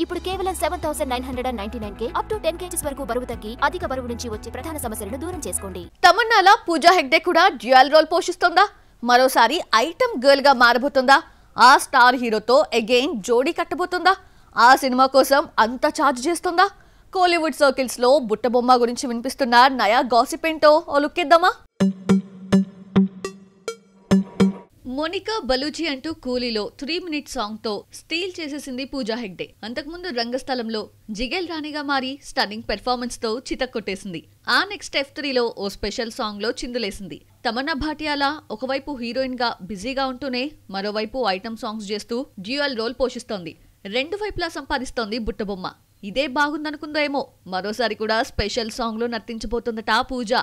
ఇప్పుడు కేవలం 7999K up to 10 kgs వరకు బరువు తగ్గి అధిక బరువు నుంచి వచ్చే ప్రధాన సమస్యలను దూరం చేసుకోండి. తమన్నాల పూజా హెగ్డే కూడా డ్యూయల్ రోల్ పోషిస్తుందా? మరోసారి ఐటమ్ గర్ల్ గా మారబోతుందా? ఆ స్టార్ హీరోతో అగైన్ జోడీ కట్టబోతుందా? ఆ సినిమా కోసం అంత ఛార్జ్ చేస్తుందా? కోలీవుడ్ సర్కిల్స్ లో బుట్టబొమ్మ గురించి వినిపిస్తున్న నయా గాసిప్ ఏంటో ఓ లుక్ ఇద్దామా? మోనికా బలూచి అంటూ కూలీలో 3 minute సాంగ్ తో స్టీల్ చేసేసింది పూజా హెగ్డే. అంతకుముందు రంగస్థలంలో జిగేల్ రాణిగా మారి స్టన్నింగ్ పెర్ఫార్మెన్స్ తో చితక్కొట్టేసింది. ఆ నెక్స్ట్ F3లో ఓ స్పెషల్ సాంగ్ లో చిందులేసింది. తమన్నా భాటియాలా ఒకవైపు హీరోయిన్ గా బిజీగా ఉంటూనే మరోవైపు ఐటమ్ సాంగ్స్ చేస్తూ డ్యూయల్ రోల్ పోషిస్తోంది. రెండు వైపులా సంపాదిస్తోంది బుట్టబొమ్మ. ఇదే బాగుందనుకుందో ఏమో, మరోసారి కూడా స్పెషల్ సాంగ్ లో నర్తించబోతుందట Pooja.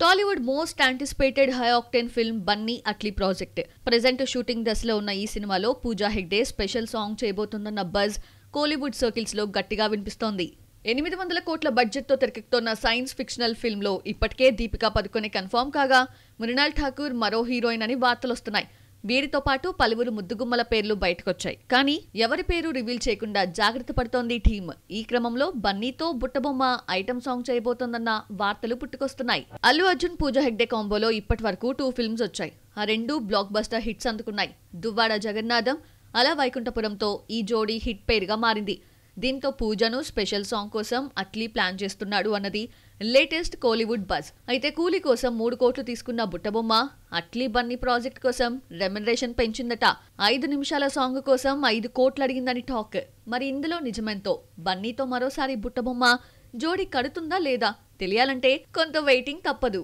Tollywood most anticipated high octane film Bunny Atlee project present shooting దశలో ఉన్న ఈ సినిమాలో పూజా హెగ్డే స్పెషల్ సాంగ్ చేయబోతుందన్న బజ్ కోలీవుడ్ సర్కిల్స్ లో గట్టిగా వినిపిస్తోంది. 800 కోట్ల బడ్జెట్ తో తెరకెక్కుతున్న సైన్స్ ఫిక్షనల్ ఫిల్మ్ లో ఇప్పటికే దీపికా పదుకొనే కన్ఫర్మ్ కాగా మృణాల్ ఠాకూర్ మరో హీరోయిన్ అని వార్తలొస్తున్నాయి. వీరితో పాటు పలువురు ముద్దుగుమ్మల పేర్లు బయటకొచ్చాయి. కానీ ఎవరి పేరు రివీల్ చేయకుండా జాగ్రత్త పడుతోంది టీమ్. ఈ క్రమంలో బన్నీతో బుట్టబొమ్మ ఐటమ్ సాంగ్ చేయబోతోందన్న వార్తలు పుట్టుకొస్తున్నాయి. అల్లు అర్జున్ పూజా హెగ్డే కాంబోలో ఇప్పటి వరకు 2 ఫిల్మ్స్ వచ్చాయి. ఆ 2 బ్లాక్ బస్టర్ హిట్స్ అందుకున్నాయి. దువ్వాడ జగన్నాథం, అలా వైకుంఠపురంతో ఈ జోడీ హిట్ పేరుగా మారింది. దీంతో పూజను స్పెషల్ సాంగ్ కోసం అట్లీ ప్లాన్ చేస్తున్నాడు అన్నది లేటెస్ట్ కోలీవుడ్ బజ్. అయితే కూలీ కోసం 3 కోట్లు తీసుకున్న బుట్టబొమ్మ అట్లీ బన్నీ ప్రాజెక్ట్ కోసం రెమ్యునరేషన్ పెంచిందట. 5 నిమిషాల సాంగ్ కోసం 5 కోట్లు అడిగిందని టాక్. మరి ఇందులో నిజమెంతో? బన్నీతో మరోసారి బుట్టబొమ్మ జోడీ కడుతుందా లేదా తెలియాలంటే కొంత వెయిటింగ్ తప్పదు.